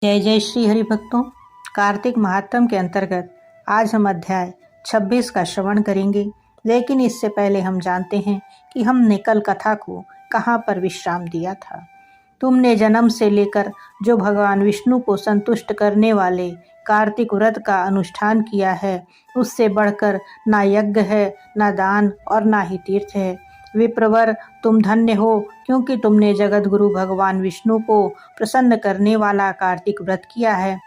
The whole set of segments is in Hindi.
जय जय श्री हरि भक्तों। कार्तिक महात्म के अंतर्गत आज हम अध्याय 26 का श्रवण करेंगे, लेकिन इससे पहले हम जानते हैं कि हमने कल कथा को कहाँ पर विश्राम दिया था। तुमने जन्म से लेकर जो भगवान विष्णु को संतुष्ट करने वाले कार्तिक व्रत का अनुष्ठान किया है, उससे बढ़कर ना यज्ञ है, ना दान और ना ही तीर्थ है। विप्रवर, तुम धन्य हो, क्योंकि तुमने जगत गुरु भगवान विष्णु को प्रसन्न करने वाला कार्तिक व्रत किया है।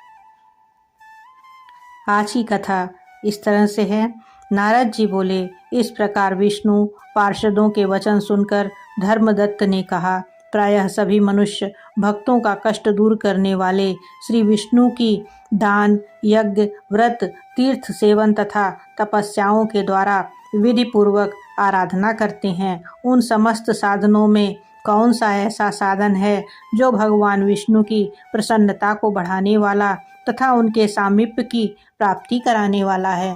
आज की कथा इस तरह से है। नारद जी बोले, इस प्रकार विष्णु पार्षदों के वचन सुनकर धर्मदत्त ने कहा, प्रायः सभी मनुष्य भक्तों का कष्ट दूर करने वाले श्री विष्णु की दान, यज्ञ, व्रत, तीर्थ सेवन तथा तपस्याओं के द्वारा विधि पूर्वक आराधना करते हैं। उन समस्त साधनों में कौन सा ऐसा साधन है जो भगवान विष्णु की प्रसन्नता को बढ़ाने वाला तथा उनके सामीप्य की प्राप्ति कराने वाला है।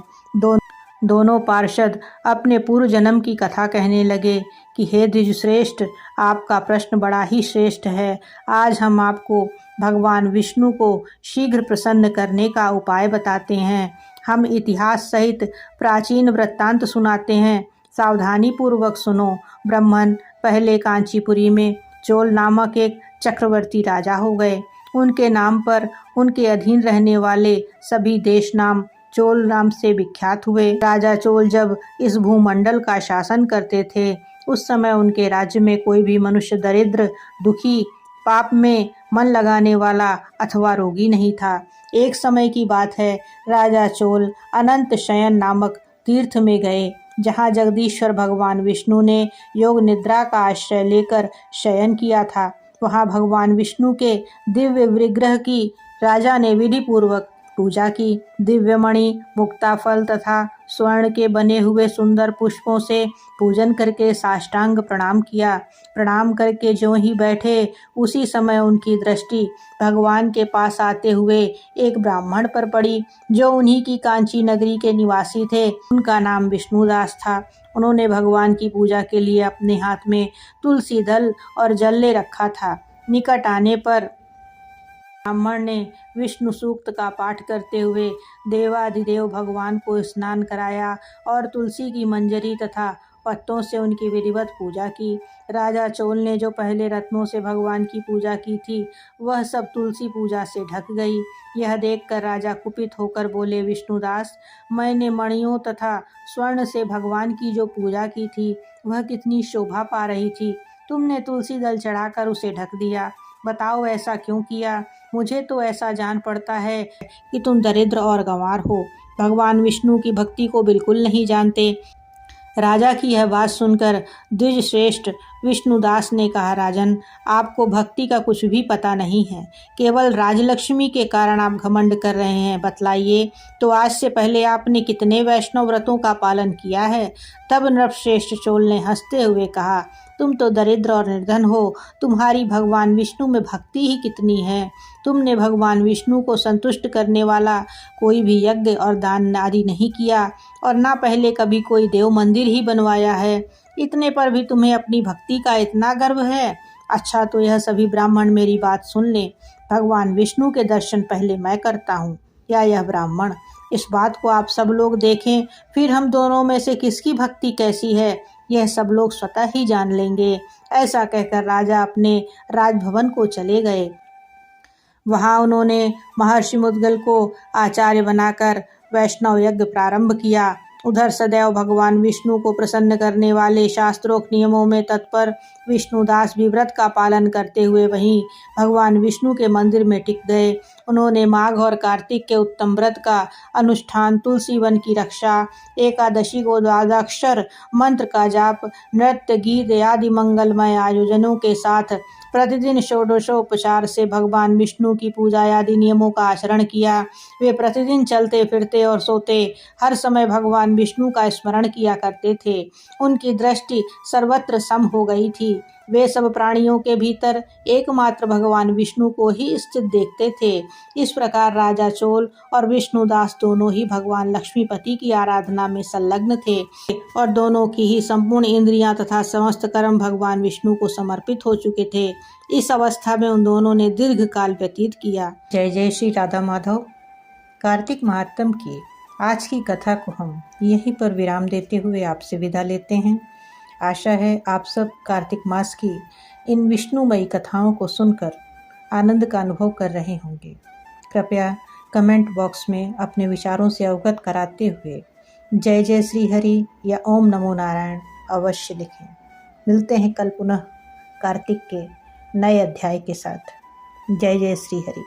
दोनों पार्षद अपने पूर्व जन्म की कथा कहने लगे कि हे द्विजश्रेष्ठ, आपका प्रश्न बड़ा ही श्रेष्ठ है। आज हम आपको भगवान विष्णु को शीघ्र प्रसन्न करने का उपाय बताते हैं। हम इतिहास सहित प्राचीन वृत्तांत सुनाते हैं, सावधानी पूर्वक सुनो। ब्राह्मण पहले कांचीपुरी में चोल नामक एक चक्रवर्ती राजा हो गए। उनके नाम पर उनके अधीन रहने वाले सभी देश नाम चोल नाम से विख्यात हुए। राजा चोल जब इस भूमंडल का शासन करते थे, उस समय उनके राज्य में कोई भी मनुष्य दरिद्र, दुखी, पाप में मन लगाने वाला अथवा रोगी नहीं था। एक समय की बात है, राजा चोल अनंत शयन नामक तीर्थ में गए, जहाँ जगदीश्वर भगवान विष्णु ने योग निद्रा का आश्रय लेकर शयन किया था। वहाँ भगवान विष्णु के दिव्य विग्रह की राजा ने विधि पूर्वक पूजा की। दिव्यमणि, मुक्ताफल तथा स्वर्ण के बने हुए सुंदर पुष्पों से पूजन करके साष्टांग प्रणाम किया। प्रणाम करके ज्यों ही बैठे, उसी समय उनकी दृष्टि भगवान के पास आते हुए एक ब्राह्मण पर पड़ी, जो उन्हीं की कांची नगरी के निवासी थे। उनका नाम विष्णुदास था। उन्होंने भगवान की पूजा के लिए अपने हाथ में तुलसी दल और जल ले रखा था। निकट आने पर ब्राह्मण ने विष्णु सूक्त का पाठ करते हुए देवाधिदेव भगवान को स्नान कराया और तुलसी की मंजरी तथा पत्तों से उनकी विधिवत पूजा की। राजा चोल ने जो पहले रत्नों से भगवान की पूजा की थी, वह सब तुलसी पूजा से ढक गई। यह देखकर राजा कुपित होकर बोले, विष्णुदास, मैंने मणियों तथा स्वर्ण से भगवान की जो पूजा की थी, वह कितनी शोभा पा रही थी। तुमने तुलसी दल चढ़ाकर उसे ढक दिया। बताओ, ऐसा क्यों किया? मुझे तो ऐसा जान पड़ता है कि तुम दरिद्र और गंवार हो, भगवान विष्णु की भक्ति को बिल्कुल नहीं जानते। राजा की यह बात सुनकर द्विजश्रेष्ठ विष्णुदास ने कहा, राजन, आपको भक्ति का कुछ भी पता नहीं है। केवल राजलक्ष्मी के कारण आप घमंड कर रहे हैं। बतलाइए तो, आज से पहले आपने कितने वैष्णव व्रतों का पालन किया है? तब नृपश्रेष्ठ चोल ने हंसते हुए कहा, तुम तो दरिद्र और निर्धन हो, तुम्हारी भगवान विष्णु में भक्ति ही कितनी है। तुमने भगवान विष्णु को संतुष्ट करने वाला कोई भी यज्ञ और दान आदि नहीं किया, और ना पहले कभी कोई देव मंदिर ही बनवाया है। इतने पर भी तुम्हें अपनी भक्ति का इतना गर्व है। अच्छा, तो यह सभी ब्राह्मण मेरी बात सुन लें। भगवान विष्णु के दर्शन पहले मैं करता हूँ या यह ब्राह्मण। इस बात को आप सब लोग देखें, फिर हम दोनों में से किसकी भक्ति कैसी है, यह सब लोग स्वतः ही जान लेंगे। ऐसा कहकर राजा अपने राजभवन को चले गए। वहाँ उन्होंने महर्षि मुद्गल को आचार्य बनाकर वैष्णव यज्ञ प्रारंभ किया। उधर सदैव भगवान विष्णु को प्रसन्न करने वाले शास्त्रोक्त नियमों में तत्पर विष्णुदास भी व्रत का पालन करते हुए वहीं भगवान विष्णु के मंदिर में टिक गए। उन्होंने माघ और कार्तिक के उत्तम व्रत का अनुष्ठान, तुलसी वन की रक्षा, एकादशी को द्वादशाक्षर मंत्र का जाप, नृत्य, गीत आदि मंगलमय आयोजनों के साथ प्रतिदिन षोडशोपचार से भगवान विष्णु की पूजा आदि नियमों का आचरण किया। वे प्रतिदिन चलते फिरते और सोते हर समय भगवान विष्णु का स्मरण किया करते थे। उनकी दृष्टि सर्वत्र सम हो गई थी। वे सब प्राणियों के भीतर एकमात्र भगवान विष्णु को ही स्थित देखते थे। इस प्रकार राजा चोल और विष्णुदास दोनों ही भगवान लक्ष्मीपति की आराधना में संलग्न थे और दोनों की ही संपूर्ण इंद्रियां तथा समस्त कर्म भगवान विष्णु को समर्पित हो चुके थे। इस अवस्था में उन दोनों ने दीर्घ काल व्यतीत किया। जय जय श्री राधा माधव। कार्तिक महात्म की आज की कथा को हम यहीं पर विराम देते हुए आपसे विदा लेते हैं। आशा है आप सब कार्तिक मास की इन विष्णुमयी कथाओं को सुनकर आनंद का अनुभव कर रहे होंगे। कृपया कमेंट बॉक्स में अपने विचारों से अवगत कराते हुए जय जय श्री हरि या ओम नमो नारायण अवश्य लिखें। मिलते हैं कल पुनः कार्तिक के नए अध्याय के साथ। जय जय श्री हरि।